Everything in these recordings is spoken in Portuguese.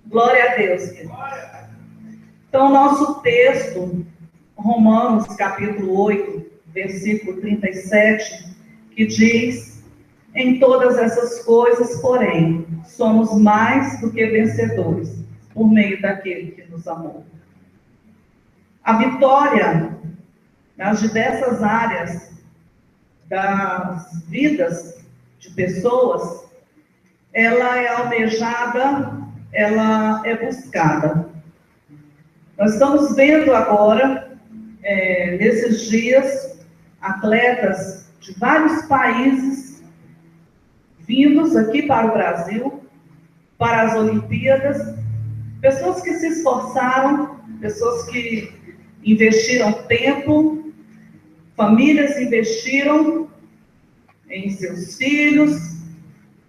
Glória a Deus, querido. Então, nosso texto, Romanos, capítulo 8, versículo 37, que diz: em todas essas coisas, porém, somos mais do que vencedores, por meio daquele que nos amou. A vitória nas diversas áreas das vidas de pessoas, ela é almejada, ela é buscada. Nós estamos vendo agora, nesses dias, atletas de vários países vindos aqui para o Brasil, para as Olimpíadas, pessoas que se esforçaram, pessoas que investiram tempo, famílias investiram em seus filhos,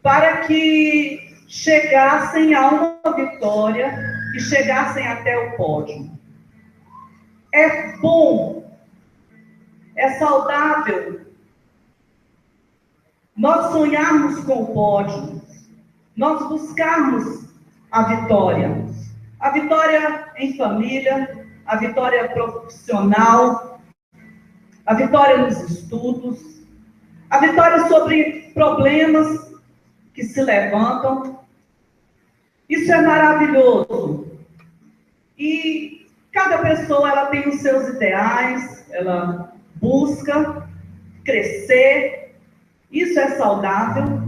para que chegassem a uma vitória, que chegassem até o pódio. É bom, é saudável nós sonharmos com o pódio, nós buscarmos a vitória em família, a vitória profissional, a vitória nos estudos, a vitória sobre problemas que se levantam. Isso é maravilhoso. E cada pessoa, ela tem os seus ideais, ela busca crescer. Isso é saudável.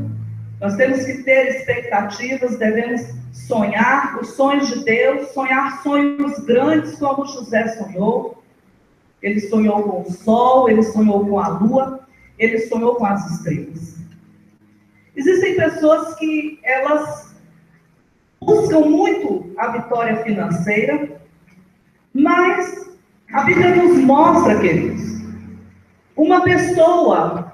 Nós temos que ter expectativas, devemos sonhar os sonhos de Deus, sonhar sonhos grandes como José sonhou. Ele sonhou com o sol, ele sonhou com a lua, ele sonhou com as estrelas. Existem pessoas que elas buscam muito a vitória financeira, mas a Bíblia nos mostra, queridos, uma pessoa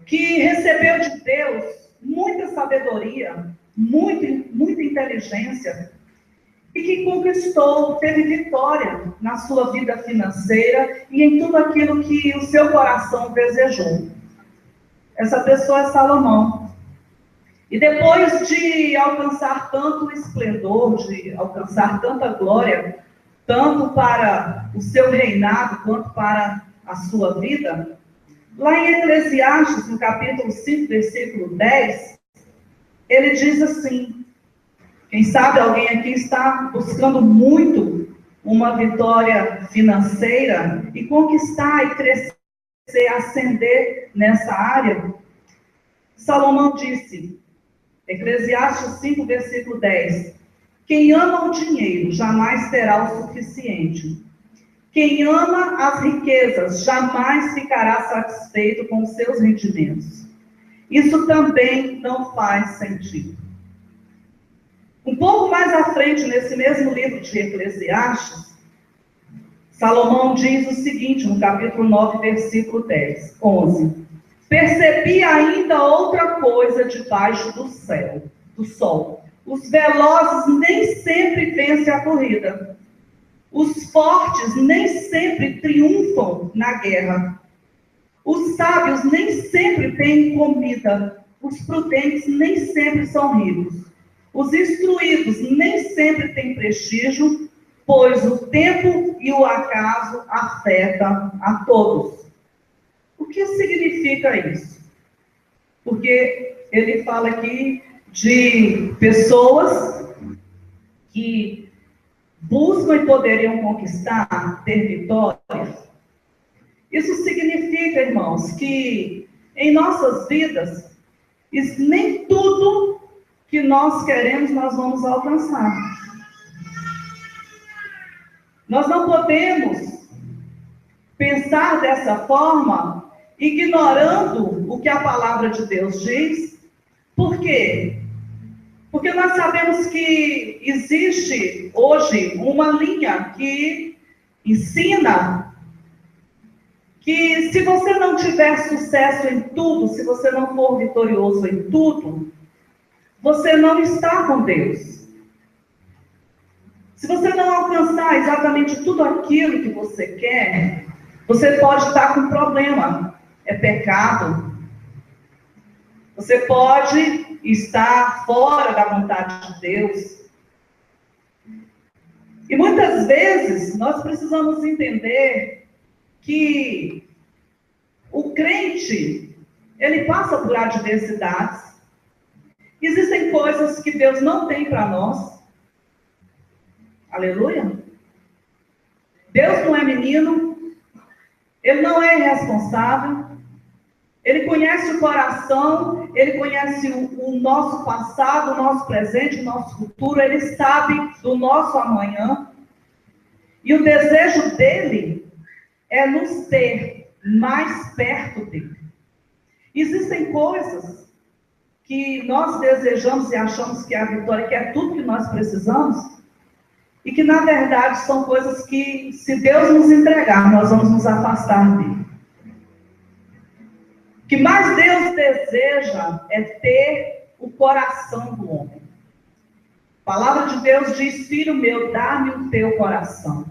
que recebeu de Deus muita sabedoria, muita inteligência, e que conquistou, teve vitória na sua vida financeira e em tudo aquilo que o seu coração desejou. Essa pessoa é Salomão. E depois de alcançar tanto esplendor, de alcançar tanta glória, tanto para o seu reinado quanto para a sua vida, lá em Eclesiastes, no capítulo 5, versículo 10, ele diz assim: quem sabe alguém aqui está buscando muito uma vitória financeira e conquistar e crescer, ascender nessa área. Salomão disse, Eclesiastes 5, versículo 10, quem ama o dinheiro jamais terá o suficiente. Quem ama as riquezas jamais ficará satisfeito com os seus rendimentos. Isso também não faz sentido. Um pouco mais à frente, nesse mesmo livro de Eclesiastes, Salomão diz o seguinte, no capítulo 9, versículo 11. Percebi ainda outra coisa debaixo do céu, do sol. Os velozes nem sempre vencem a corrida. Os fortes nem sempre triunfam na guerra. Os sábios nem sempre têm comida. Os prudentes nem sempre são ricos. Os instruídos nem sempre têm prestígio, pois o tempo e o acaso afetam a todos. O que significa isso? Porque ele fala aqui de pessoas que buscam e poderiam conquistar, ter vitória. Isso significa, irmãos, que em nossas vidas, nem tudo que nós queremos, nós vamos alcançar. Nós não podemos pensar dessa forma, ignorando o que a palavra de Deus diz. Por quê? Porque nós sabemos que existe hoje uma linha que ensina que se você não tiver sucesso em tudo, se você não for vitorioso em tudo, você não está com Deus. Se você não alcançar exatamente tudo aquilo que você quer, você pode estar com problema. É pecado. Você pode estar fora da vontade de Deus. E muitas vezes nós precisamos entender que o crente, ele passa por adversidades. Existem coisas que Deus não tem para nós. Aleluia. Deus não é menino, Ele não é irresponsável, Ele conhece o coração, Ele conhece o nosso passado, o nosso presente, o nosso futuro, Ele sabe do nosso amanhã. E o desejo dEle é nos ter mais perto dEle. Existem coisas que nós desejamos e achamos que é a vitória, que é tudo que nós precisamos, e que, na verdade, são coisas que, se Deus nos entregar, nós vamos nos afastar dele. O que mais Deus deseja é ter o coração do homem. A palavra de Deus diz: filho meu, dá-me o teu coração.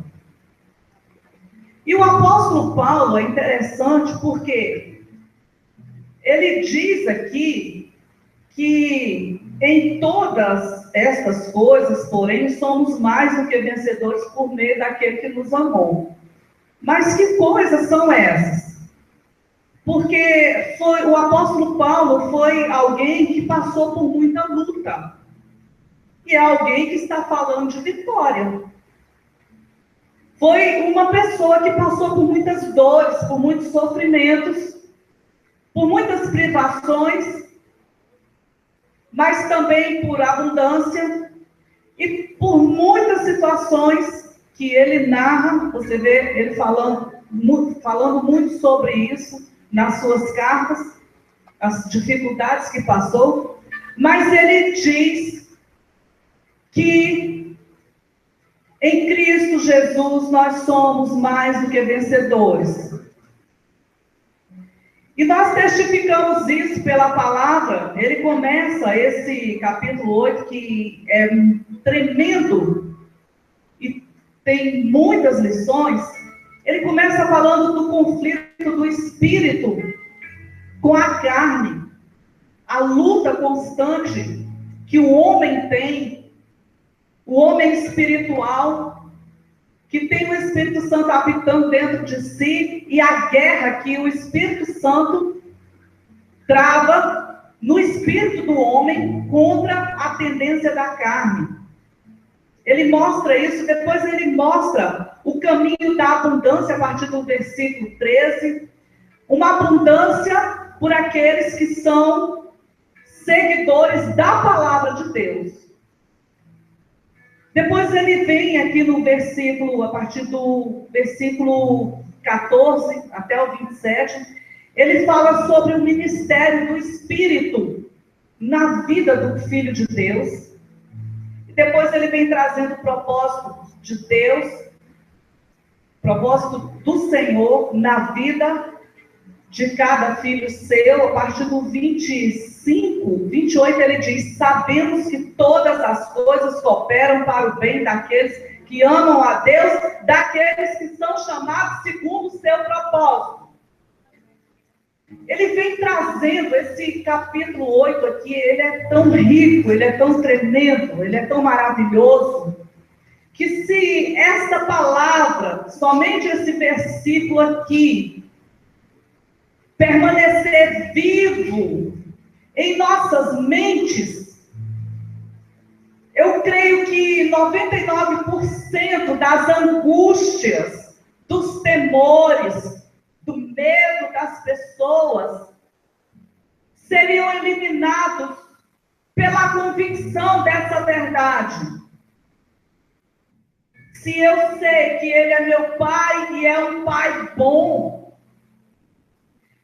E o apóstolo Paulo é interessante porque ele diz aqui que em todas estas coisas, porém, somos mais do que vencedores por meio daquele que nos amou. Mas que coisas são essas? Porque o apóstolo Paulo foi alguém que passou por muita luta. E é alguém que está falando de vitória. Foi uma pessoa que passou por muitas dores, por muitos sofrimentos, por muitas privações, mas também por abundância e por muitas situações que ele narra. Você vê ele falando muito sobre isso nas suas cartas, as dificuldades que passou, mas ele diz que em Cristo Jesus nós somos mais do que vencedores. E nós testificamos isso pela palavra. Ele começa esse capítulo 8, que é tremendo e tem muitas lições. Ele começa falando do conflito do espírito com a carne, a luta constante que o homem tem, o homem espiritual, que tem o Espírito Santo habitando dentro de si, e a guerra que o Espírito Santo trava no espírito do homem contra a tendência da carne. Ele mostra isso, depois ele mostra o caminho da abundância a partir do versículo 13, uma abundância por aqueles que são seguidores da palavra de Deus. Depois ele vem aqui no versículo, a partir do versículo 14 até o 27, ele fala sobre o ministério do Espírito na vida do Filho de Deus. E depois ele vem trazendo o propósito de Deus, propósito do Senhor na vida de cada filho seu. A partir do 25, 28, ele diz: sabemos que todas as coisas cooperam para o bem daqueles que amam a Deus, daqueles que são chamados segundo o seu propósito. Ele vem trazendo esse capítulo 8 aqui, ele é tão rico, ele é tão tremendo, ele é tão maravilhoso, que se esta palavra, somente esse versículo aqui, permanecer vivo em nossas mentes, eu creio que 99% das angústias, dos temores, do medo das pessoas seriam eliminados pela convicção dessa verdade. Se eu sei que Ele é meu Pai e é um Pai bom,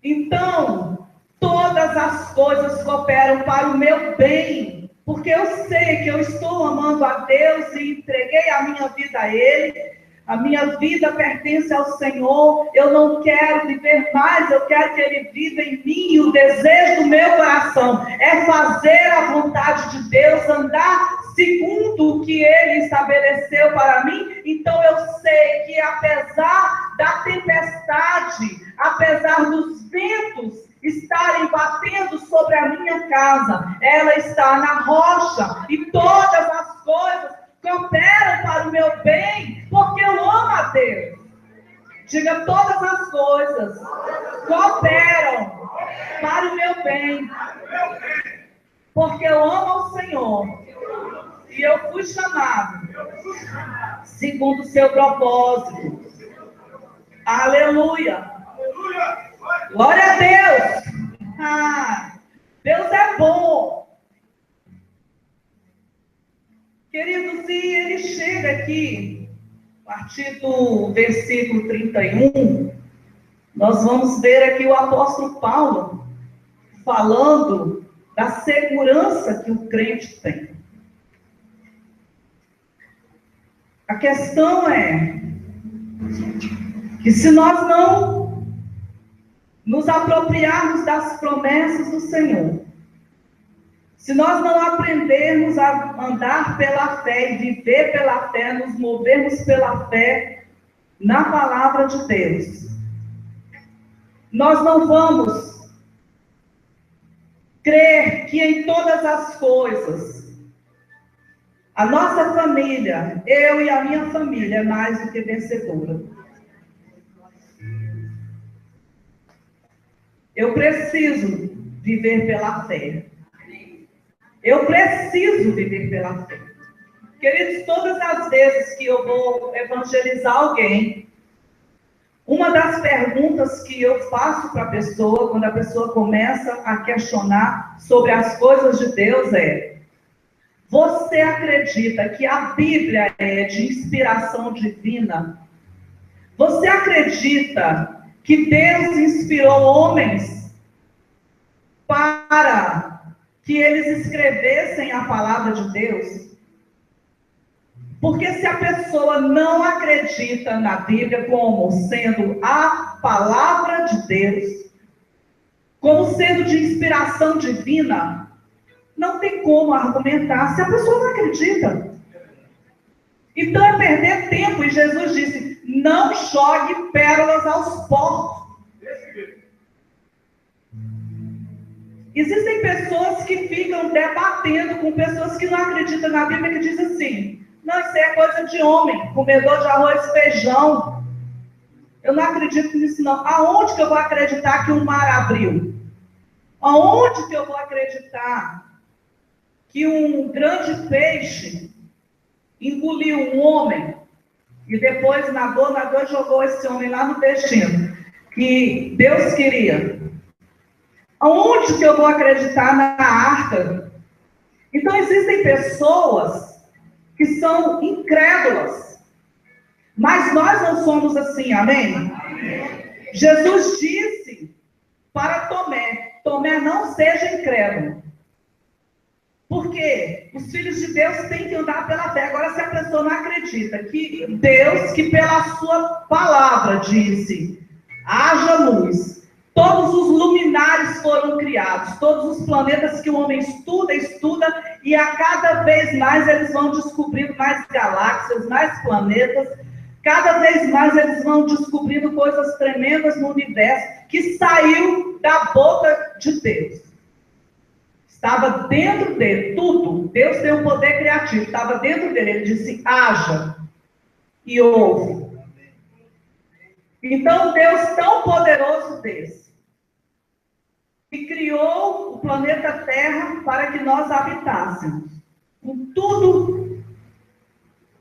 então todas as coisas cooperam para o meu bem, porque eu sei que eu estou amando a Deus e entreguei a minha vida a Ele. A minha vida pertence ao Senhor, eu não quero viver mais, eu quero que Ele viva em mim. E o desejo do meu coração é fazer a vontade de Deus, andar segundo o que Ele estabeleceu para mim. Então eu sei que apesar da tempestade, apesar dos ventos estarem batendo sobre a minha casa, ela está na rocha, e todas as coisas cooperam para o meu bem. cooperam para o meu bem, porque eu amo ao Senhor e eu fui chamado segundo o seu propósito. Aleluia! Glória a Deus! Deus é bom. Queridos, e ele chega aqui, a partir do versículo 31, nós vamos ver aqui o apóstolo Paulo falando da segurança que o crente tem. A questão é que se nós não nos apropriarmos das promessas do Senhor, se nós não aprendermos a andar pela fé e viver pela fé, nos movermos pela fé na palavra de Deus, nós não vamos crer que em todas as coisas, a nossa família, eu e a minha família, é mais do que vencedora. Eu preciso viver pela fé. Eu preciso viver pela fé. Queridos, todas as vezes que eu vou evangelizar alguém, uma das perguntas que eu faço para a pessoa, quando a pessoa começa a questionar sobre as coisas de Deus, é: você acredita que a Bíblia é de inspiração divina? Você acredita que Deus inspirou homens para que eles escrevessem a palavra de Deus? Porque se a pessoa não acredita na Bíblia como sendo a palavra de Deus, como sendo de inspiração divina, não tem como argumentar se a pessoa não acredita. Então é perder tempo, e Jesus disse: não jogue pérolas aos porcos. Existem pessoas que ficam debatendo com pessoas que não acreditam na Bíblia, que dizem assim: não, isso é coisa de homem, comedor de arroz e feijão. Eu não acredito nisso, não. Aonde que eu vou acreditar que um mar abriu? Aonde que eu vou acreditar que um grande peixe engoliu um homem e depois nadou e jogou esse homem lá no destino que Deus queria? Aonde que eu vou acreditar na arca? Então existem pessoas que são incrédulas, mas nós não somos assim, amém? Jesus disse para Tomé, não seja incrédulo. Porque os filhos de Deus têm que andar pela fé. Agora, se a pessoa não acredita que Deus, que pela sua palavra disse: haja luz, todos os luminares foram criados, todos os planetas que o homem estuda, e a cada vez mais eles vão descobrindo mais galáxias, mais planetas, cada vez mais eles vão descobrindo coisas tremendas no universo, que saiu da boca de Deus. Estava dentro dele, tudo. Deus tem um poder criativo, estava dentro dele. Ele disse: haja, e houve. Então, Deus tão poderoso desse, que criou o planeta Terra para que nós habitássemos, com tudo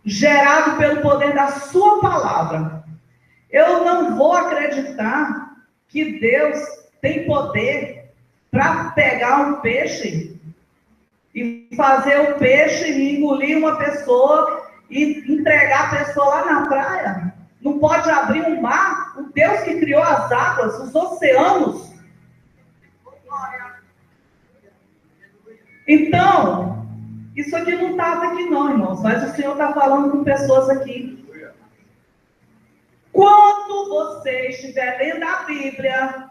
gerado pelo poder da sua palavra. Eu não vou acreditar que Deus tem poder para pegar um peixe e fazer o peixe e engolir uma pessoa e entregar a pessoa lá na praia. Não pode abrir um mar? O Deus que criou as águas, os oceanos. Então, isso aqui não estava aqui não, irmãos, mas o Senhor está falando com pessoas aqui. Quando você estiver lendo a Bíblia,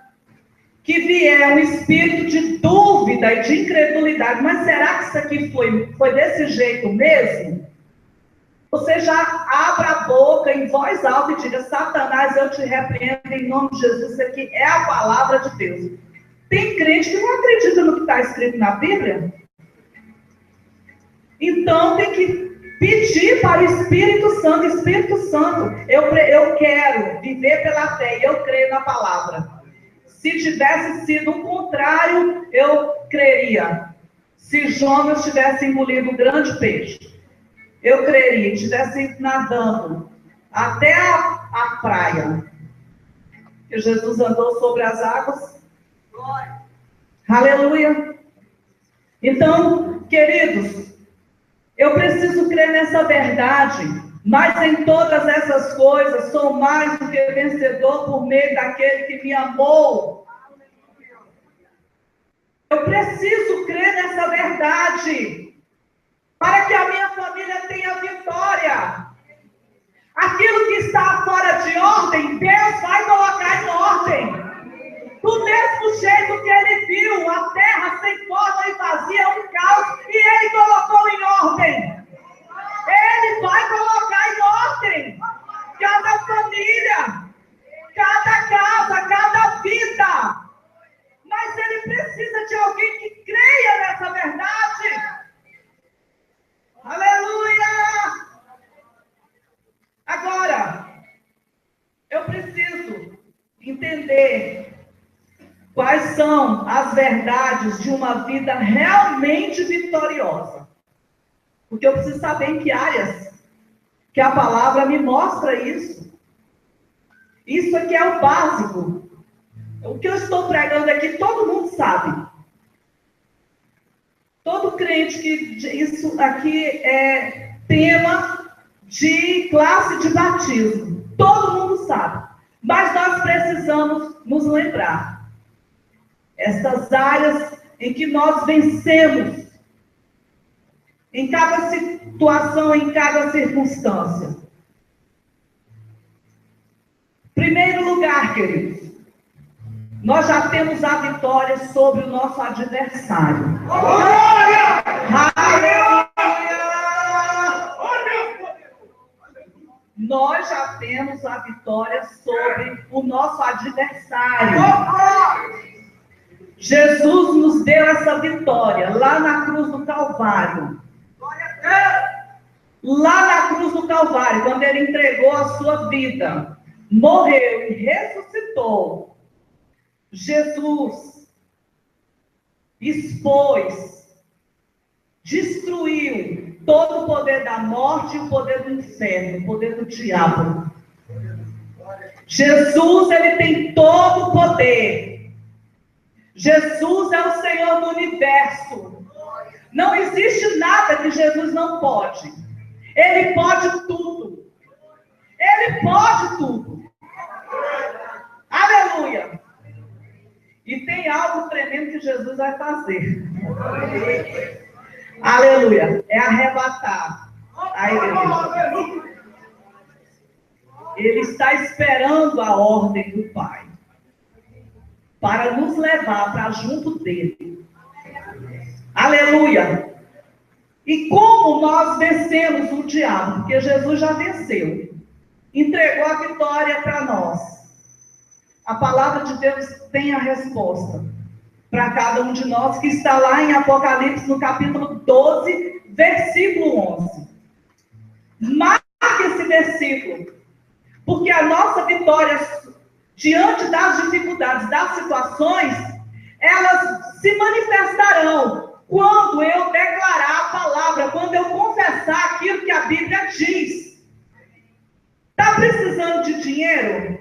que vier um espírito de dúvida e de incredulidade, mas será que isso aqui foi desse jeito mesmo? Você já abra a boca em voz alta e diga: Satanás, eu te repreendo em nome de Jesus, isso aqui é a palavra de Deus. Tem crente que não acredita no que está escrito na Bíblia? Então tem que pedir para o Espírito Santo: Espírito Santo, eu quero viver pela fé e eu creio na palavra. Se tivesse sido o contrário, eu creria. Se Jonas tivesse engolido um grande peixe, eu creria, tivesse ido nadando até a praia, que Jesus andou sobre as águas. Aleluia. Então, queridos, eu preciso crer nessa verdade, mas em todas essas coisas sou mais do que vencedor por meio daquele que me amou. Eu preciso crer nessa verdade, para que a minha família tenha vitória. Aquilo que está fora de ordem, Deus vai colocar em ordem. Do mesmo jeito que ele viu a terra sem forma e vazia, um caos, e ele colocou em ordem. Ele vai colocar em ordem cada família, cada casa, cada vida. Mas ele precisa de alguém que creia nessa verdade. Aleluia! Agora, eu preciso entender quais são as verdades de uma vida realmente vitoriosa. Porque eu preciso saber em que áreas que a palavra me mostra isso. Isso aqui é o básico. O que eu estou pregando aqui, todo mundo sabe. Todo crente que isso aqui é tema de classe de batismo. Todo mundo sabe. Mas nós precisamos nos lembrar. Estas áreas em que nós vencemos. Em cada situação, em cada circunstância. Primeiro lugar, queridos. Nós já temos a vitória sobre o nosso adversário. Aleluia! Nós já temos a vitória sobre o nosso adversário. Jesus nos deu essa vitória lá na cruz do Calvário. Lá na cruz do Calvário, quando ele entregou a sua vida, morreu e ressuscitou. Jesus expôs, destruiu todo o poder da morte e o poder do inferno, o poder do diabo. Jesus, ele tem todo o poder. Jesus é o Senhor do universo. Não existe nada que Jesus não pode. Ele pode tudo. Ele pode tudo. Aleluia. E tem algo tremendo que Jesus vai fazer. Aleluia. É arrebatar a igreja. Ele está esperando a ordem do Pai para nos levar para junto dele. Aleluia. E como nós vencemos o diabo? Porque Jesus já venceu. Entregou a vitória para nós. A palavra de Deus tem a resposta para cada um de nós, que está lá em Apocalipse, no capítulo 12, versículo 11. Marque esse versículo, porque a nossa vitória diante das dificuldades, das situações, elas se manifestarão quando eu declarar a palavra, quando eu confessar aquilo que a Bíblia diz. Está precisando de dinheiro?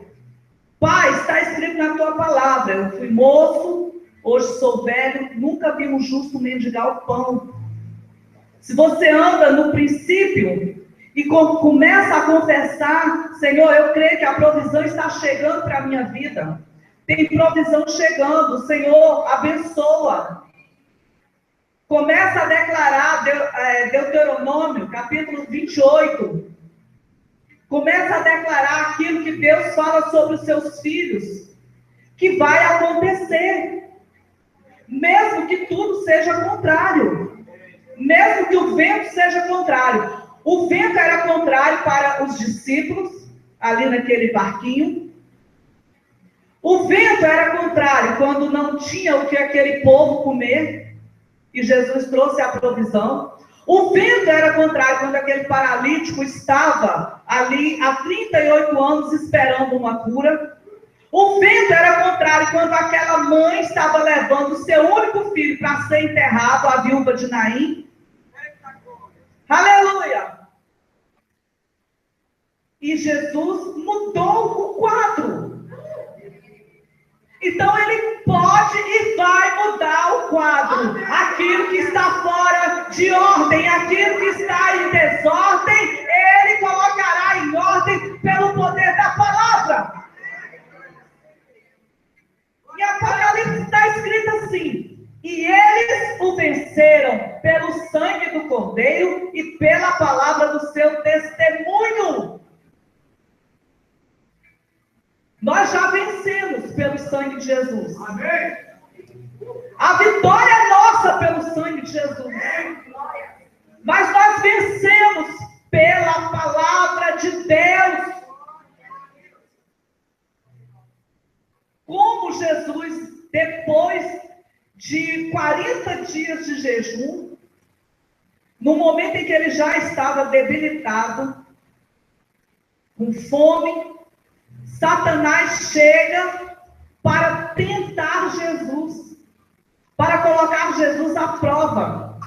Pai, está escrito na tua palavra. Eu fui moço, hoje sou velho, nunca vi um justo mendigar o pão. Se você anda no princípio e começa a confessar, Senhor, eu creio que a provisão está chegando para a minha vida. Tem provisão chegando, Senhor, abençoa. Começa a declarar Deuteronômio, capítulo 28. Começa a declarar aquilo que Deus fala sobre os seus filhos, que vai acontecer. Mesmo que tudo seja contrário. Mesmo que o vento seja contrário. O vento era contrário para os discípulos, ali naquele barquinho. O vento era contrário quando não tinha o que aquele povo comer, e Jesus trouxe a provisão. O vento era contrário quando aquele paralítico estava ali há 38 anos esperando uma cura. O vento era contrário quando aquela mãe estava levando o seu único filho para ser enterrado, a viúva de Naim. Aleluia! E Jesus mudou o quadro. Então ele pode e vai mudar o quadro. Aquilo que está fora de ordem, aquilo que está em desordem, ele colocará em ordem pelo poder da palavra. Em Apocalipse está escrito assim: e eles o venceram pelo sangue do Cordeiro e pela palavra do seu testemunho. Nós já vencemos pelo sangue de Jesus. Amém. A vitória é nossa pelo sangue de Jesus. Mas nós vencemos pela palavra de Deus. Como Jesus, depois de 40 dias de jejum, no momento em que ele já estava debilitado, com fome, Satanás chega para tentar Jesus, para colocar Jesus à prova.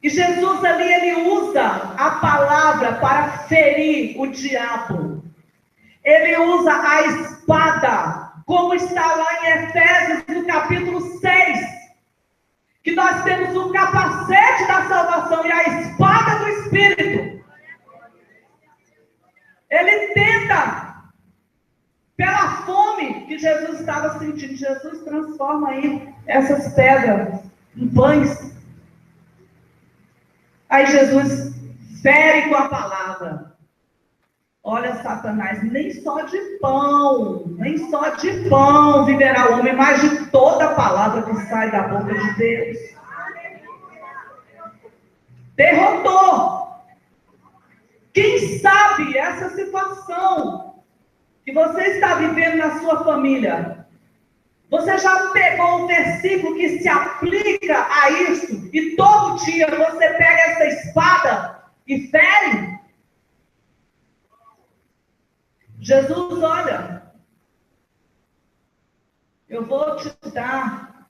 E Jesus ali, ele usa a palavra para ferir o diabo. Ele usa a espada, como está lá em Efésios, no capítulo 6, que nós temos o capacete da salvação e a espada do Espírito. Ele tenta, pela fome que Jesus estava sentindo, Jesus transforma aí essas pedras em pães. Aí Jesus fere com a palavra. Olha, Satanás, nem só de pão viverá o homem, mas de toda a palavra que sai da boca de Deus. Derrotou. Quem sabe essa situação que você está vivendo na sua família, você já pegou um versículo que se aplica a isso e todo dia você pega essa espada e fere? Jesus, olha, eu vou te dar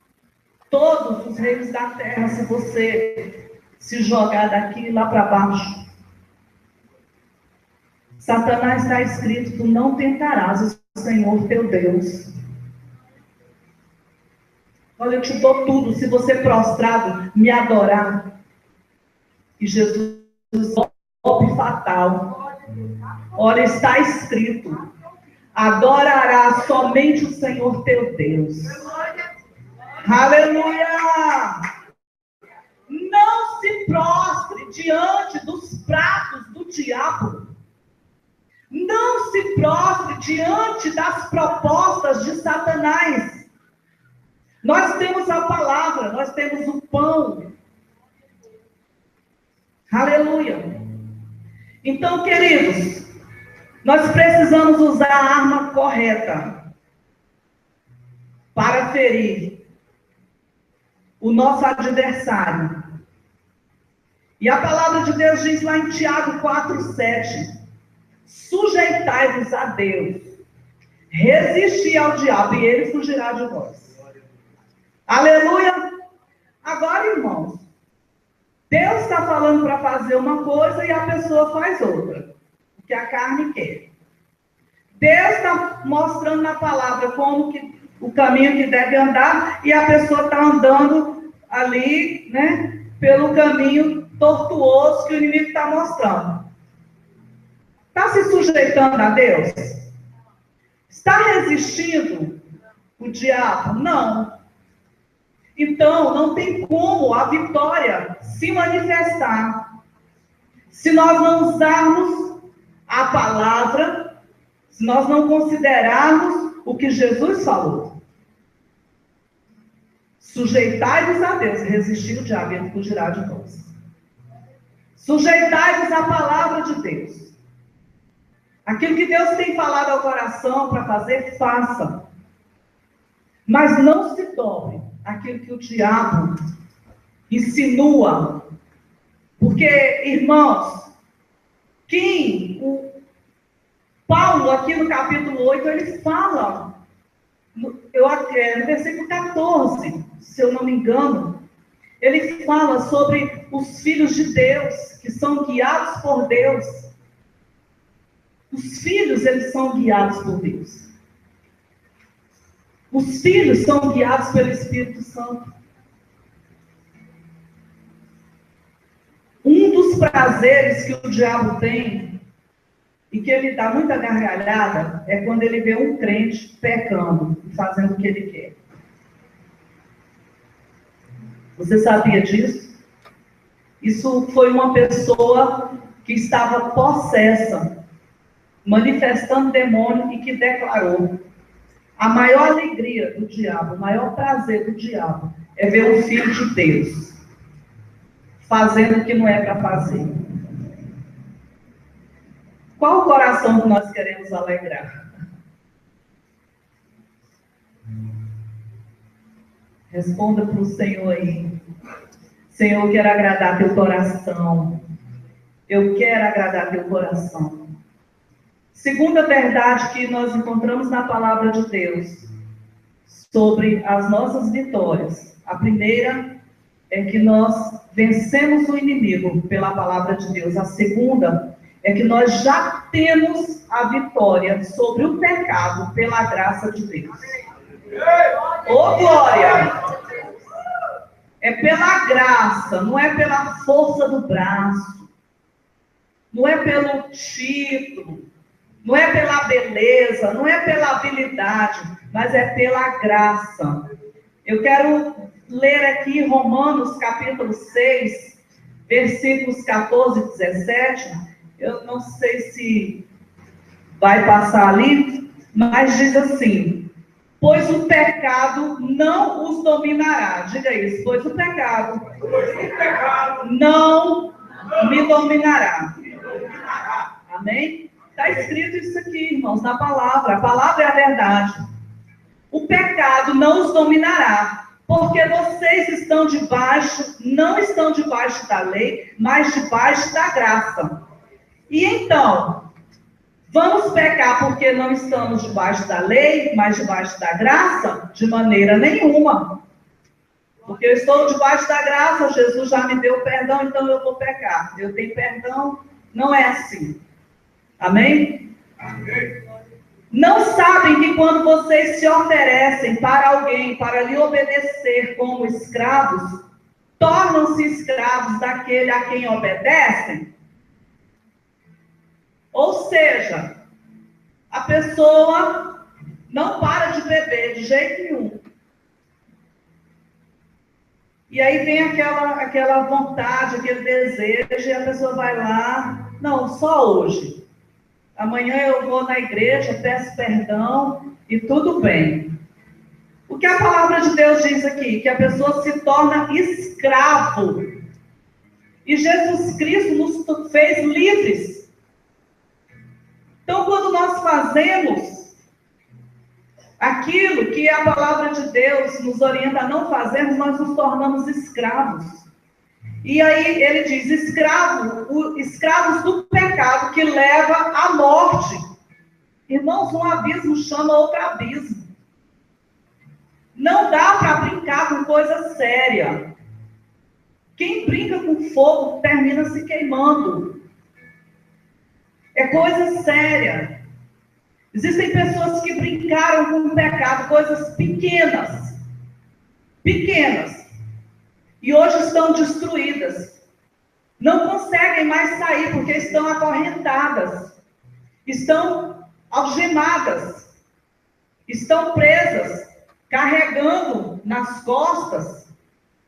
todos os reinos da terra se você se jogar daqui lá para baixo. Satanás, está escrito: tu não tentarás o Senhor teu Deus. Olha, eu te dou tudo se você prostrado me adorar. E Jesus, golpe fatal. Olha, está escrito: adorarás somente o Senhor teu Deus. Aleluia! Não se prostre diante dos pratos do diabo. Não se prostre diante das propostas de Satanás. Nós temos a palavra, nós temos o pão. Aleluia. Então, queridos, nós precisamos usar a arma correta para ferir o nosso adversário. E a palavra de Deus diz lá em Tiago 4:7: sujeitai-vos a Deus, resisti ao diabo e ele fugirá de vós. Aleluia! Agora, irmãos, Deus está falando para fazer uma coisa e a pessoa faz outra, o que a carne quer. Deus está mostrando na palavra como que o caminho que deve andar e a pessoa está andando ali, né, pelo caminho tortuoso que o inimigo está mostrando. Está se sujeitando a Deus? Está resistindo o diabo? Não. Então, não tem como a vitória se manifestar se nós não usarmos a palavra, se nós não considerarmos o que Jesus falou. Sujeitai-vos a Deus, resistir o diabo e ele fugirá de vós. Sujeitai-vos à palavra de Deus. Aquilo que Deus tem falado ao coração para fazer, faça. Mas não se dobre aquilo que o diabo insinua. Porque, irmãos, quem Paulo, aqui no capítulo 8, ele fala, no versículo 14, se eu não me engano, ele fala sobre os filhos de Deus, que são guiados por Deus. Os filhos, eles são guiados por Deus. Os filhos são guiados pelo Espírito Santo. Um dos prazeres que o diabo tem, e que ele dá muita gargalhada, é quando ele vê um crente pecando, fazendo o que ele quer. Você sabia disso? Isso foi uma pessoa que estava possessa, manifestando demônio, e que declarou: a maior alegria do diabo, o maior prazer do diabo é ver um filho de Deus fazendo o que não é para fazer. Qual o coração que nós queremos alegrar? Responda para o Senhor aí. Senhor, eu quero agradar teu coração. Eu quero agradar teu coração. Segunda verdade que nós encontramos na palavra de Deus sobre as nossas vitórias. A primeira é que nós vencemos o inimigo pela palavra de Deus. A segunda é que nós já temos a vitória sobre o pecado pela graça de Deus. Ô, glória! É pela graça, não é pela força do braço, não é pelo título, não é pela beleza, não é pela habilidade, mas é pela graça. Eu quero ler aqui Romanos capítulo 6, versículos 14 e 17. Eu não sei se vai passar ali, mas diz assim: pois o pecado não os dominará. Diga isso: pois o pecado não me dominará. Amém? Está escrito isso aqui, irmãos, na palavra. A palavra é a verdade. O pecado não os dominará, porque vocês estão debaixo, não estão debaixo da lei, mas debaixo da graça. E então, vamos pecar porque não estamos debaixo da lei, mas debaixo da graça? De maneira nenhuma. Porque eu estou debaixo da graça, Jesus já me deu perdão, então eu vou pecar. Eu tenho perdão, não é assim. Amém? Amém. Não sabem que quando vocês se oferecem para alguém, para lhe obedecer como escravos, tornam-se escravos daquele a quem obedecem? Ou seja, a pessoa não para de beber de jeito nenhum. E aí vem aquela vontade, aquele desejo, e a pessoa vai lá, não, só hoje. Amanhã eu vou na igreja, peço perdão e tudo bem. O que a palavra de Deus diz aqui? Que a pessoa se torna escravo. E Jesus Cristo nos fez livres. Então, quando nós fazemos aquilo que a palavra de Deus nos orienta a não fazermos, nós nos tornamos escravos. E aí ele diz: escravos do pecado que leva à morte. Irmãos, um abismo chama outro abismo. Não dá para brincar com coisa séria. Quem brinca com fogo termina se queimando. É coisa séria. Existem pessoas que brincaram com o pecado, coisas pequenas. Pequenas. E hoje estão destruídas. Não conseguem mais sair porque estão acorrentadas. Estão algemadas. Estão presas, carregando nas costas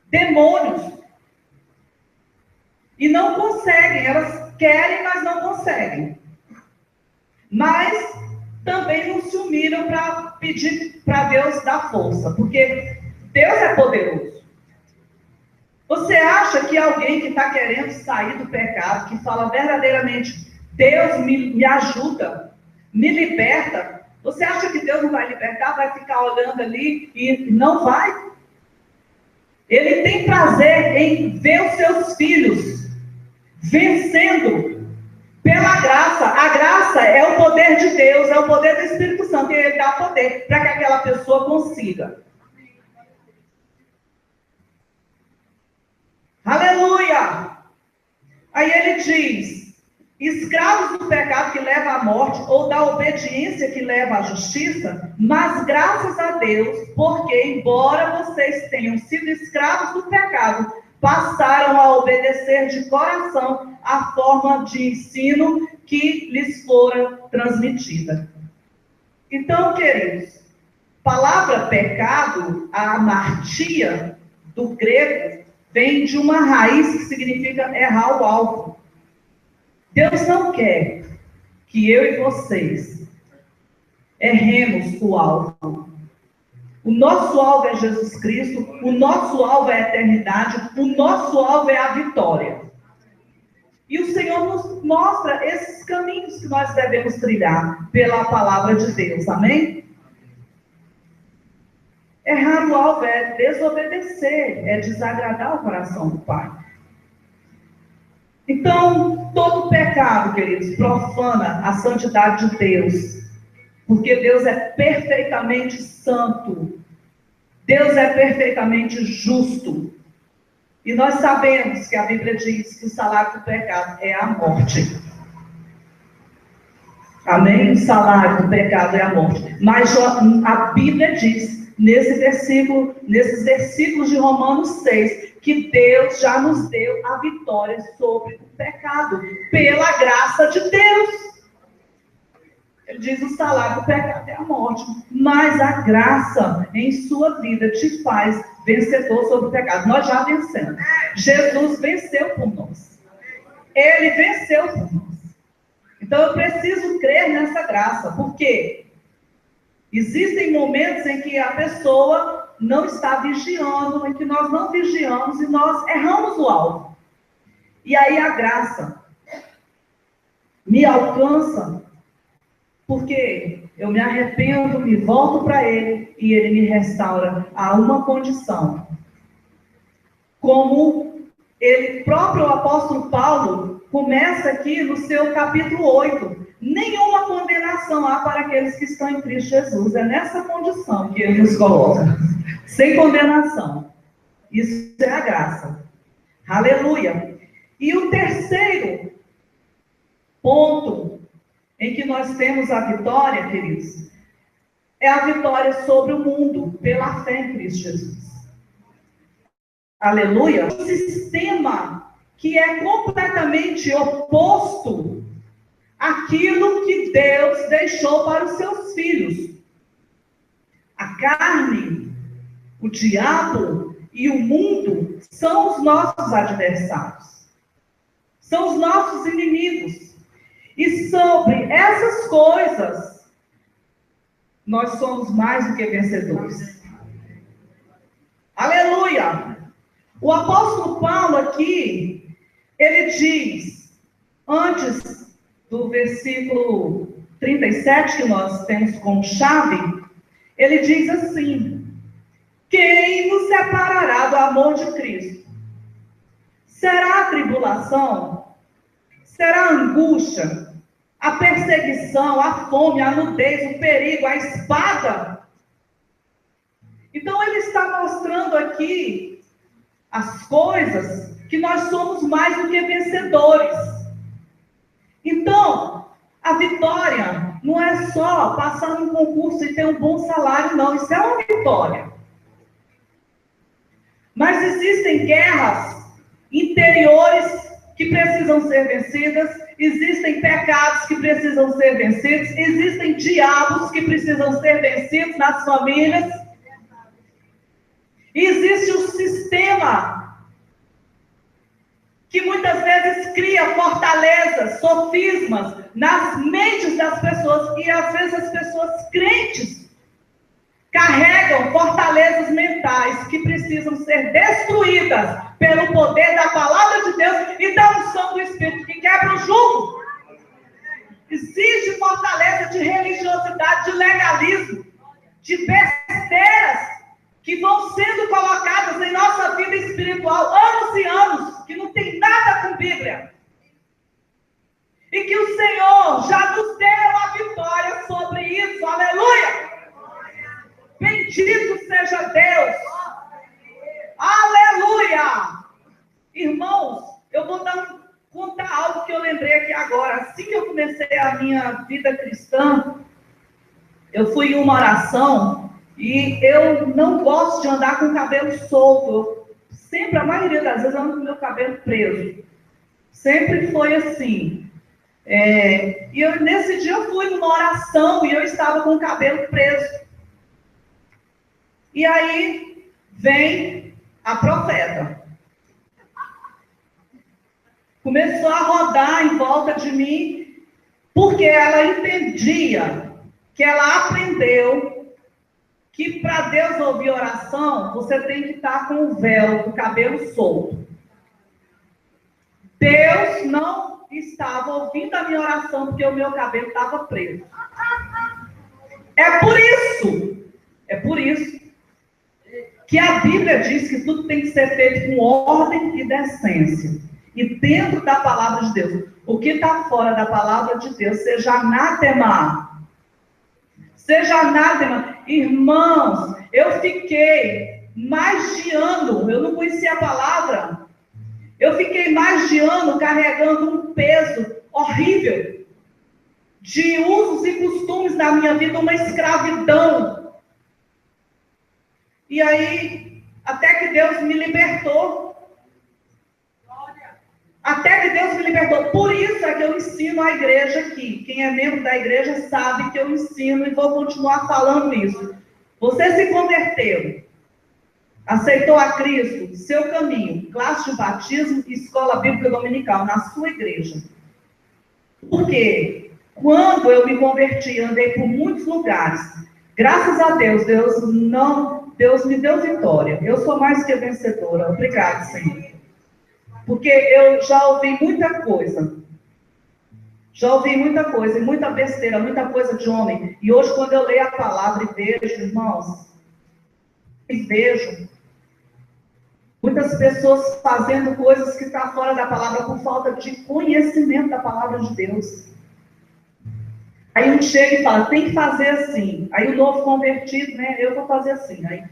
demônios. E não conseguem. Elas querem, mas não conseguem. Mas também não se uniram para pedir para Deus dar força. Porque Deus é poderoso. Você acha que alguém que está querendo sair do pecado, que fala verdadeiramente, Deus me ajuda, me liberta, você acha que Deus não vai libertar, vai ficar olhando ali e não vai? Ele tem prazer em ver os seus filhos vencendo, Pela graça. A graça é o poder de Deus, é o poder do Espírito Santo, e ele dá poder para que aquela pessoa consiga. Aleluia! Aí ele diz: escravos do pecado que leva à morte, ou da obediência que leva à justiça, mas graças a Deus, porque embora vocês tenham sido escravos do pecado, passaram a obedecer de coração a forma de ensino que lhes fora transmitida. Então, queridos, palavra pecado, a amartia do grego, vem de uma raiz que significa errar o alvo. Deus não quer que eu e vocês erremos o alvo. O nosso alvo é Jesus Cristo, o nosso alvo é a eternidade, o nosso alvo é a vitória. E o Senhor nos mostra esses caminhos que nós devemos trilhar pela palavra de Deus, amém? Errar o alvo é desobedecer, é desagradar o coração do Pai. Então, todo pecado, queridos, profana a santidade de Deus. Porque Deus é perfeitamente santo. Deus é perfeitamente justo. E nós sabemos que a Bíblia diz que o salário do pecado é a morte. Amém? O salário do pecado é a morte. Mas a Bíblia diz, nesses versículos de Romanos 6, que Deus já nos deu a vitória sobre o pecado, pela graça de Deus. Ele diz: o salário do pecado é a morte, mas a graça em sua vida te faz vencedor sobre o pecado. Nós já vencemos. Jesus venceu por nós. Ele venceu por nós. Então eu preciso crer nessa graça, porque existem momentos em que a pessoa não está vigiando, em que nós não vigiamos e nós erramos o alvo. E aí a graça me alcança, porque eu me arrependo, me volto para Ele e Ele me restaura a uma condição. Como ele próprio, o apóstolo Paulo, começa aqui no seu capítulo 8. Nenhuma condenação há para aqueles que estão em Cristo Jesus. É nessa condição que ele nos coloca. Sem condenação. Isso é a graça. Aleluia. E o terceiro ponto em que nós temos a vitória, queridos, é a vitória sobre o mundo, pela fé em Cristo Jesus. Aleluia. Um sistema que é completamente oposto àquilo que Deus deixou para os seus filhos. A carne, o diabo e o mundo são os nossos adversários. São os nossos inimigos. E sobre essas coisas, nós somos mais do que vencedores. Aleluia! O apóstolo Paulo aqui, ele diz, antes do versículo 37, que nós temos como chave, ele diz assim: quem nos separará do amor de Cristo? Será a tribulação? Será a angústia? A perseguição, a fome, a nudez, o perigo, a espada? Então ele está mostrando aqui as coisas que nós somos mais do que vencedores. Então, a vitória não é só passar num concurso e ter um bom salário, não. Isso é uma vitória. Mas existem guerras interiores que precisam ser vencidas, existem pecados que precisam ser vencidos, existem diabos que precisam ser vencidos nas famílias. Existe um sistema que muitas vezes cria fortalezas, sofismas nas mentes das pessoas, e às vezes as pessoas crentes carregam fortalezas mentais que precisam ser destruídas pelo poder da palavra de Deus e da unção do Espírito que quebra o jugo. Existe fortaleza de religiosidade, de legalismo, de besteiras que vão sendo colocadas em nossa vida espiritual, anos e anos, que não tem nada com Bíblia. E que comecei a minha vida cristã, eu fui em uma oração e eu não gosto de andar com o cabelo solto. Sempre, a maioria das vezes, eu ando com o meu cabelo preso. Sempre foi assim. Nesse dia eu fui numa oração e eu estava com o cabelo preso. E aí vem a profeta. Começou a rodar em volta de mim, porque ela entendia que ela aprendeu que para Deus ouvir oração, você tem que estar com o véu do cabelo solto. Deus não estava ouvindo a minha oração, porque o meu cabelo estava preso. É por isso que a Bíblia diz que tudo tem que ser feito com ordem e decência. E dentro da palavra de Deus. O que está fora da palavra de Deus, seja anátema. Seja anátema. Irmãos, eu fiquei mais de ano, eu não conhecia a palavra. Eu fiquei mais de ano carregando um peso horrível de usos e costumes da minha vida, uma escravidão. E aí, até que Deus me libertou. Até que Deus me libertou. Por isso é que eu ensino a igreja aqui. Quem é membro da igreja sabe que eu ensino e vou continuar falando isso. Você se converteu, aceitou a Cristo, seu caminho, classe de batismo e escola bíblica dominical na sua igreja. Porque quando eu me converti, andei por muitos lugares. Graças a Deus, Deus me deu vitória. Eu sou mais que vencedora. Obrigado, Senhor. Porque eu já ouvi muita coisa. Já ouvi muita coisa, e muita besteira, muita coisa de homem. E hoje, quando eu leio a palavra e vejo, irmãos, muitas pessoas fazendo coisas que estão fora da palavra por falta de conhecimento da palavra de Deus. Aí um chega e fala, tem que fazer assim. Aí o novo convertido, né? Eu vou fazer assim. Aí,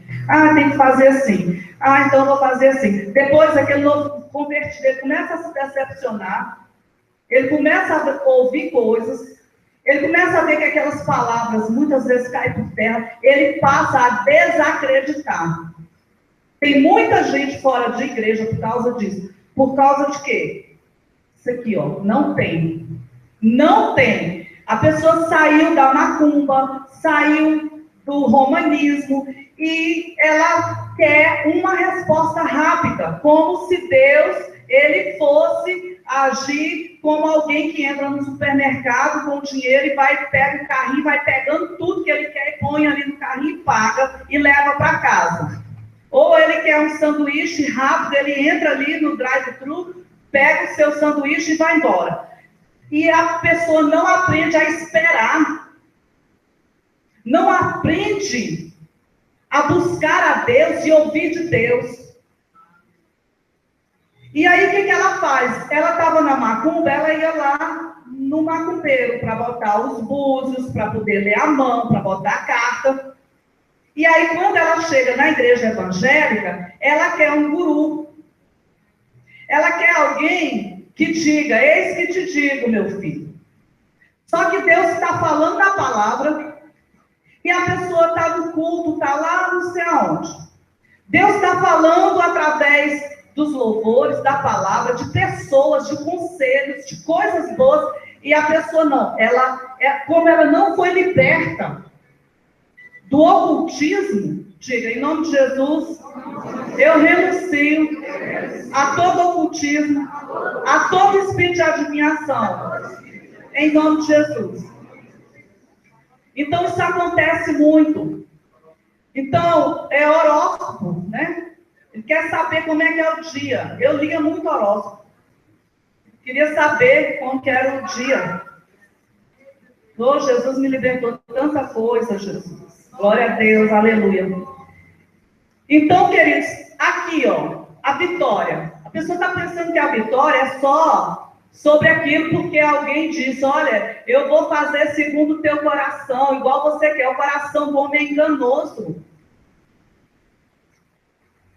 tem que fazer assim. Então eu vou fazer assim. Depois aquele novo convertido, ele começa a se decepcionar. Ele começa a ouvir coisas. Ele começa a ver que aquelas palavras muitas vezes caem por terra. Ele passa a desacreditar. Tem muita gente fora de igreja por causa disso. Por causa de quê? Isso aqui, ó. Não tem. Não tem. A pessoa saiu da macumba, saiu do romanismo e ela quer uma resposta rápida, como se Deus, ele fosse agir como alguém que entra no supermercado com dinheiro e vai, pega o carrinho, vai pegando tudo que ele quer e põe ali no carrinho e paga e leva para casa. Ou ele quer um sanduíche rápido, ele entra ali no drive-thru, pega o seu sanduíche e vai embora. E a pessoa não aprende a esperar. Não aprende a buscar a Deus e ouvir de Deus. E aí, o que ela faz? Ela estava na macumba, ela ia lá no macumbeiro para botar os búzios, para poder ler a mão, para botar a carta. E aí, quando ela chega na igreja evangélica, ela quer um guru. Ela quer alguém que diga, eis que te digo, meu filho. Só que Deus está falando na palavra e a pessoa está no culto, está lá não sei aonde. Deus está falando através dos louvores, da palavra, de pessoas, de conselhos, de coisas boas, e a pessoa não. Como ela não foi liberta do ocultismo, diga, em nome de Jesus, eu renuncio a todo ocultismo, a todo espírito de adivinhação, em nome de Jesus. Então, isso acontece muito. Então, é horóscopo, né? Ele quer saber como é que é o dia. Eu lia muito horóscopo. Queria saber como que era o dia. Oh, Jesus me libertou de tanta coisa, Jesus. Glória a Deus, aleluia. Então, queridos, aqui, ó, a vitória. A pessoa está pensando que a vitória é só sobre aquilo porque alguém disse, olha, eu vou fazer segundo o teu coração, igual você quer. O coração do homem é enganoso.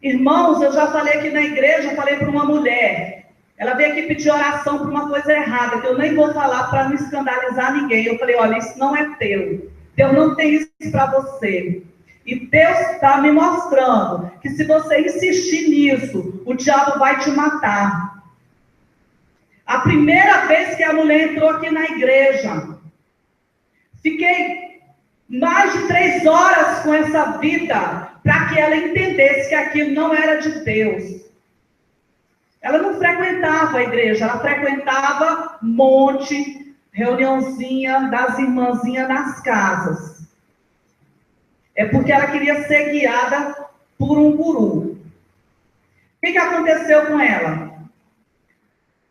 Irmãos, eu já falei aqui na igreja, falei para uma mulher, Ela veio aqui pedir oração por uma coisa errada, que eu nem vou falar para não escandalizar ninguém. Eu falei, olha, isso não é teu. Deus não tem isso para você. E Deus está me mostrando que se você insistir nisso, o diabo vai te matar. A primeira vez que a mulher entrou aqui na igreja, fiquei mais de 3 horas com essa vida, para que ela entendesse que aquilo não era de Deus. Ela não frequentava a igreja, ela frequentava monte, reuniãozinha das irmãzinhas nas casas. É porque ela queria ser guiada por um guru. O que aconteceu com ela?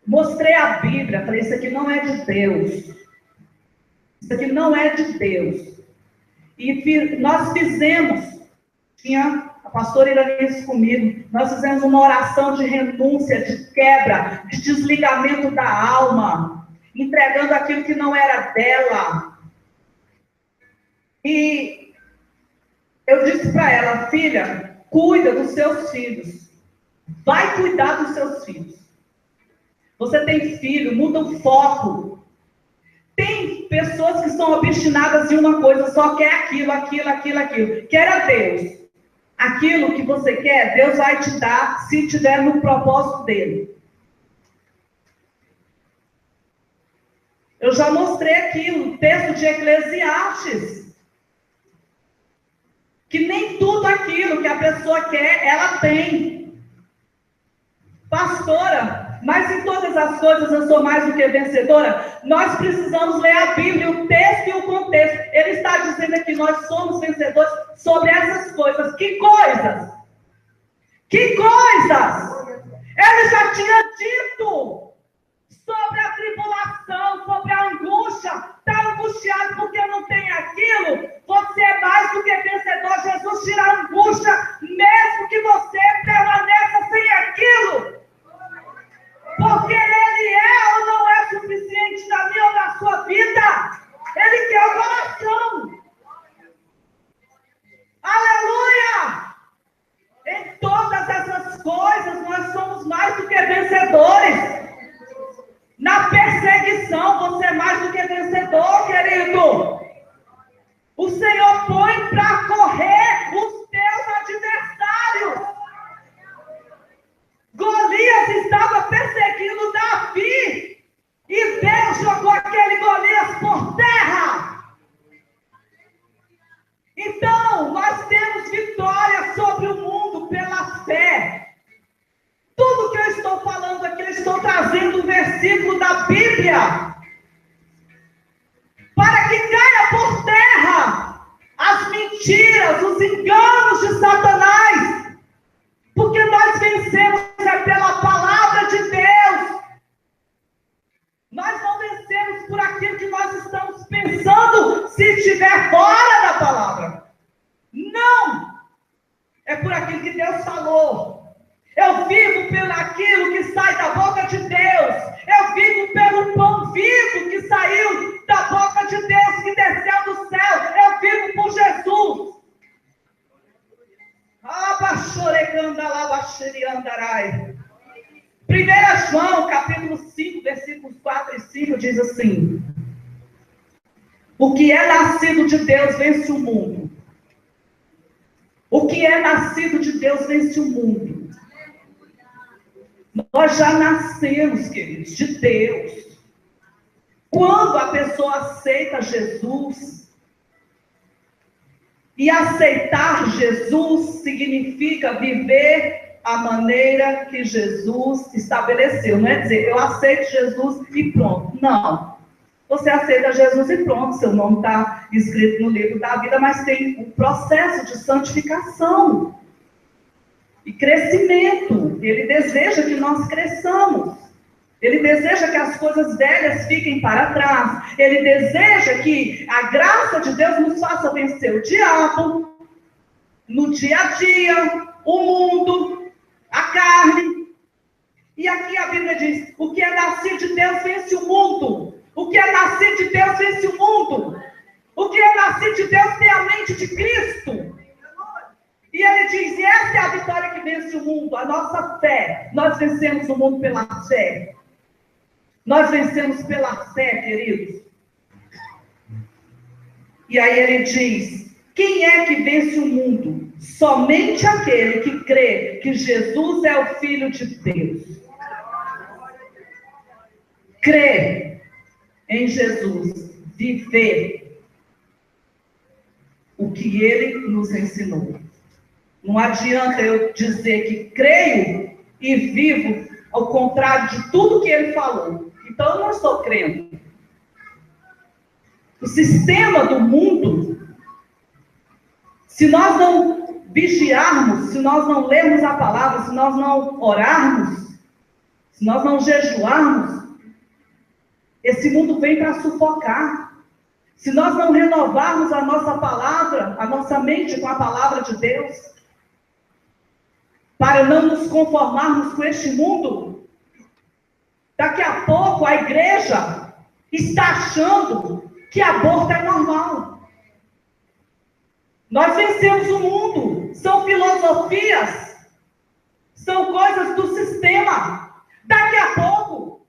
Mostrei a Bíblia, falei, isso aqui não é de Deus. Isso aqui não é de Deus. E nós fizemos, tinha a pastora Iranice comigo, nós fizemos uma oração de renúncia, de quebra, de desligamento da alma, entregando aquilo que não era dela. E eu disse para ela, filha, cuida dos seus filhos. Vai cuidar dos seus filhos. Você tem filho, muda o foco. Tem pessoas que são obstinadas em uma coisa, só quer aquilo. Quer a Deus. Aquilo que você quer, Deus vai te dar, se tiver no propósito dele. Eu já mostrei aqui o texto de Eclesiastes. Que nem tudo aquilo que a pessoa quer, ela tem. Pastora, mas em todas as coisas eu sou mais do que vencedora. Nós precisamos ler a Bíblia, o texto e o contexto. Ele está dizendo aqui, nós somos vencedores sobre essas coisas. Que coisas? Que coisas? Ele já tinha dito sobre a tribulação, sobre a angústia. Está angustiado porque não tem aquilo? Você é mais do que vencedor. Jesus tira a angústia, mesmo que você permaneça sem aquilo. Porque Ele é ou não é suficiente na minha ou na sua vida. Ele quer o coração. Aleluia! Em todas essas coisas, nós somos mais do que vencedores. Na perseguição, você é mais do que vencedor, querido. O Senhor põe para correr os teus adversários. Golias estava perseguindo Davi. E Deus jogou aquele Golias por terra. Então, nós temos vitória sobre o mundo pela fé. Tudo que eu estou falando aqui, eu estou trazendo um versículo da Bíblia. Para que caia por terra as mentiras, os enganos de Satanás. Porque nós vencemos pela palavra de Deus. Nós não vencemos por aquilo que nós estamos pensando se estiver fora da palavra. Não! É por aquilo que Deus falou. Eu vivo pelo aquilo que sai da boca de Deus. Eu vivo pelo pão vivo que saiu da boca de Deus, que desceu do céu. Eu vivo por Jesus. 1 João, capítulo 5, versículos 4 e 5, diz assim: o que é nascido de Deus vence o mundo. O que é nascido de Deus vence o mundo. Nós já nascemos, queridos, de Deus. Quando a pessoa aceita Jesus, e aceitar Jesus significa viver a maneira que Jesus estabeleceu. Não é dizer, eu aceito Jesus e pronto. Não. Você aceita Jesus e pronto. Seu nome está escrito no livro da vida, mas tem um processo de santificação e crescimento. Ele deseja que nós cresçamos. Ele deseja que as coisas velhas fiquem para trás. Ele deseja que a graça de Deus nos faça vencer o diabo, no dia a dia, o mundo, a carne. E aqui a Bíblia diz, o que é nascido de Deus vence o mundo. O que é nascido de Deus vence o mundo. O que é nascido de Deus tem a mente de Cristo. E ele diz, essa é a vitória que vence vence o mundo? A nossa fé. Nós vencemos o mundo pela fé. Nós vencemos pela fé, queridos. E aí ele diz: quem é que vence o mundo? Somente aquele que crê que Jesus é o Filho de Deus. Crer em Jesus, viver o que ele nos ensinou. Não adianta eu dizer que creio e vivo ao contrário de tudo que ele falou. Então eu não estou crendo. O sistema do mundo, se nós não vigiarmos, se nós não lermos a palavra, se nós não orarmos, se nós não jejuarmos, esse mundo vem para sufocar. Se nós não renovarmos a nossa palavra, a nossa mente com a palavra de Deus, para não nos conformarmos com este mundo, daqui a pouco a igreja está achando que aborto é normal. Nós vencemos o mundo. São filosofias, são coisas do sistema. Daqui a pouco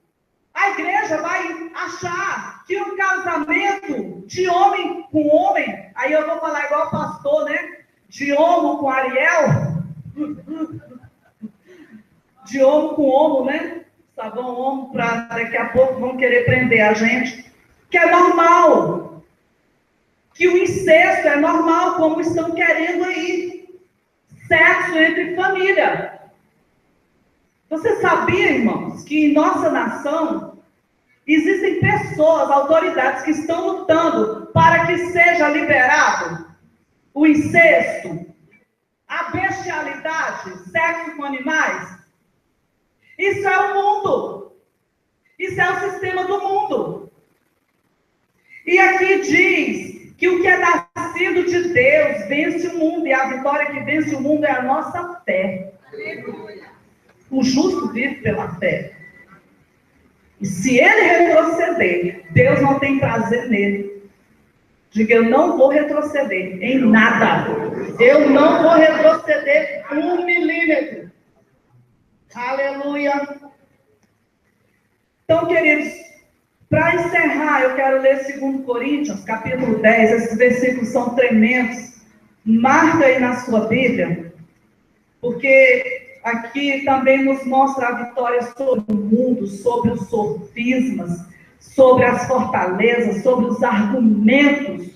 a igreja vai achar que um casamento de homem com homem, aí eu vou falar igual o pastor, né? De homo com Ariel, de homo com homo, né? Sabão homo, para daqui a pouco vão querer prender a gente. Que é normal. Que o incesto é normal, como estão querendo aí. Sexo entre família. Você sabia, irmãos, que em nossa nação existem pessoas, autoridades que estão lutando para que seja liberado o incesto, a bestialidade, sexo com animais? Isso é o mundo. Isso é o sistema do mundo. E aqui diz que o que é nascido de Deus vence o mundo, e a vitória que vence o mundo é a nossa fé. O justo vive pela fé. E se ele retroceder, Deus não tem prazer nele. Diga: eu não vou retroceder em nada. Eu não vou retroceder 1 milímetro. Aleluia. Então, queridos, para encerrar, eu quero ler 2 Coríntios, capítulo 10. Esses versículos são tremendos. Marca aí na sua Bíblia, porque aqui também nos mostra a vitória sobre o mundo, sobre os sofismas, sobre as fortalezas, sobre os argumentos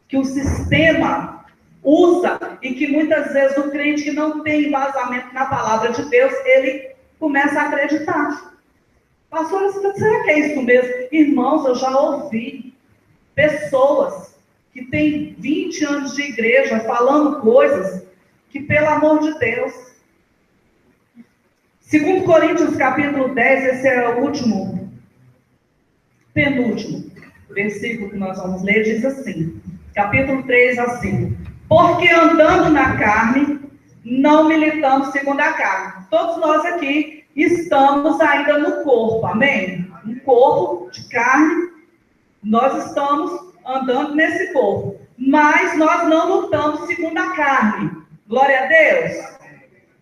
que o sistema usa e que muitas vezes o crente que não tem embasamento na palavra de Deus, ele começa a acreditar. Pastor, será que é isso mesmo? Irmãos, eu já ouvi pessoas que têm 20 anos de igreja falando coisas que, pelo amor de Deus. 2 Coríntios capítulo 10, esse é o último, penúltimo versículo que nós vamos ler, diz assim, capítulo 3, assim: porque andando na carne, não militamos segundo a carne. Todos nós aqui estamos ainda no corpo, amém? Um corpo de carne, nós estamos andando nesse corpo, mas nós não lutamos segundo a carne. Glória a Deus.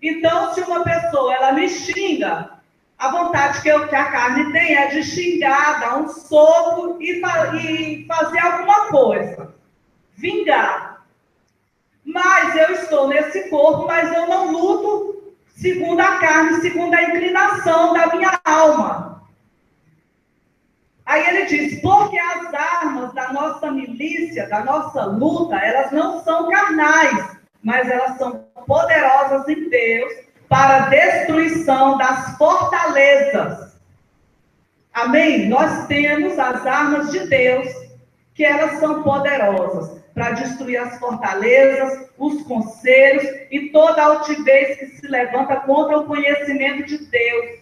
Então, se uma pessoa, ela me xinga, a vontade que a carne tem é de xingar, dar um soco e fazer alguma coisa. Vingar. Mas eu estou nesse corpo, mas eu não luto segundo a carne, segundo a inclinação da minha alma. Aí ele diz: porque as armas da nossa milícia, da nossa luta, elas não são carnais, mas elas são poderosas em Deus para a destruição das fortalezas. Amém? Nós temos as armas de Deus, que elas são poderosas para destruir as fortalezas, os conselhos e toda altivez que se levanta contra o conhecimento de Deus.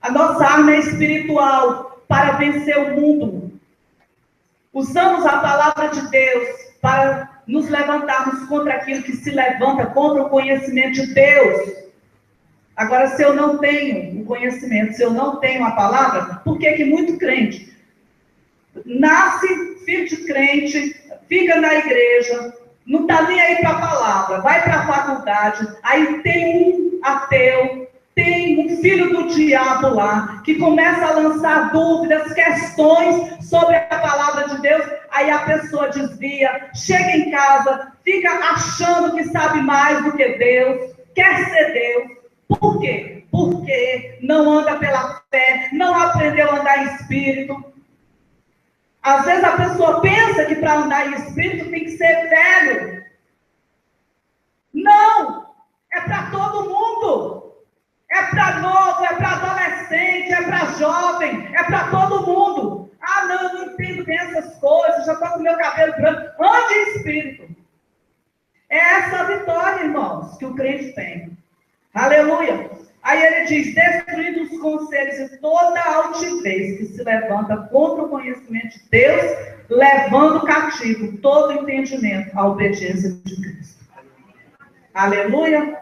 A nossa arma é espiritual para vencer o mundo. Usamos a palavra de Deus para nos levantarmos contra aquilo que se levanta contra o conhecimento de Deus. Agora, se eu não tenho o conhecimento, se eu não tenho a palavra, por que muito crente nasce filho de crente, fica na igreja, não está nem aí para a palavra, vai para a faculdade, aí tem um ateu, tem um filho do diabo lá, que começa a lançar dúvidas, questões sobre a palavra de Deus, aí a pessoa desvia, chega em casa, fica achando que sabe mais do que Deus, quer ser Deus. Por quê? Porque não anda pela fé, não aprendeu a andar em espírito. Às vezes a pessoa pensa que para andar em espírito tem que ser velho. Não! É para todo mundo. É para novo, é para adolescente, é para jovem, é para todo mundo. Ah, não, eu não entendo bem essas coisas, já estou com meu cabelo branco. Ande em espírito. É essa a vitória, irmãos, que o crente tem. Aleluia! Aí ele diz, destruindo os conselhos e toda a altivez que se levanta contra o conhecimento de Deus, levando cativo todo entendimento à obediência de Cristo. Aleluia!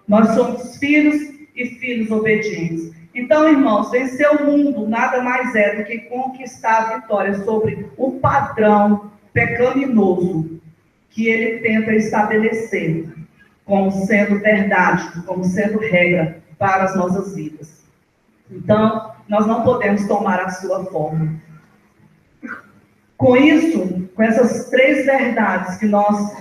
Nós somos filhos e filhos obedientes. Então, irmãos, vencer o mundo nada mais é do que conquistar a vitória sobre o padrão pecaminoso que ele tenta estabelecer como sendo verdade, como sendo regra para as nossas vidas. Então, nós não podemos tomar a sua forma. Com isso, com essas 3 verdades que nós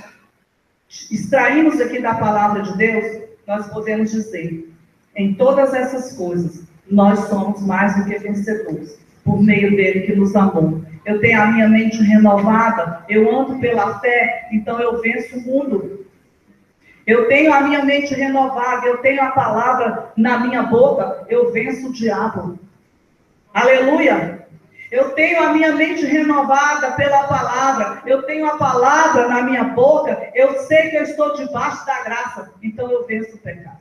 extraímos aqui da palavra de Deus, nós podemos dizer, em todas essas coisas, nós somos mais do que vencedores, por meio dele que nos amou. Eu tenho a minha mente renovada, eu ando pela fé, então eu venço o mundo. Eu tenho a minha mente renovada, eu tenho a palavra na minha boca, eu venço o diabo. Aleluia! Eu tenho a minha mente renovada pela palavra, eu tenho a palavra na minha boca, eu sei que eu estou debaixo da graça, então eu venço o pecado.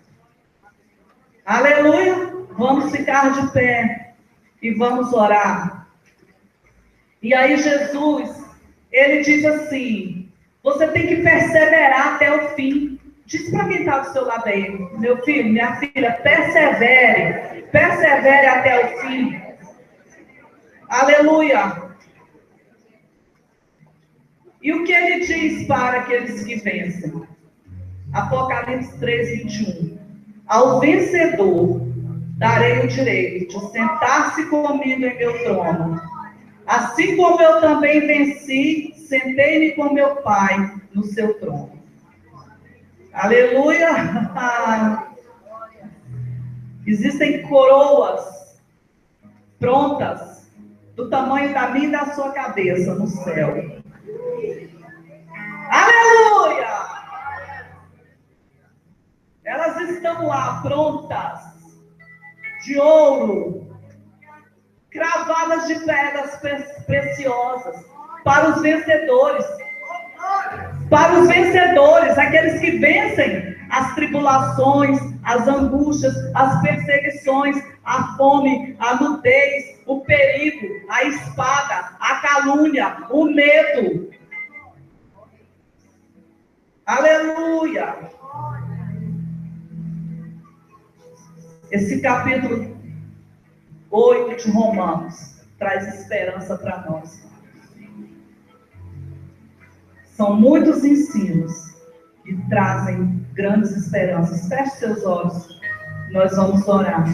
Aleluia! Vamos ficar de pé e vamos orar. E aí Jesus, ele diz assim, você tem que perseverar até o fim. Diz para quem está do seu lado aí, meu filho, minha filha, persevere, persevere até o fim. Aleluia. E o que ele diz para aqueles que vencem? Apocalipse 3:21. Ao vencedor darei o direito de sentar-se comigo em meu trono. Assim como eu também venci, sentei-me com meu Pai no seu trono. Aleluia! Existem coroas prontas do tamanho da minha e da sua cabeça no céu. Aleluia! Elas estão lá prontas, de ouro, cravadas de pedras preciosas, para os vencedores. Para os vencedores, aqueles que vencem as tribulações, as angústias, as perseguições, a fome, a nudez, o perigo, a espada, a calúnia, o medo. Aleluia! Esse capítulo 8 de Romanos traz esperança para nós. São muitos ensinos que trazem grandes esperanças. Feche seus olhos, nós vamos orar.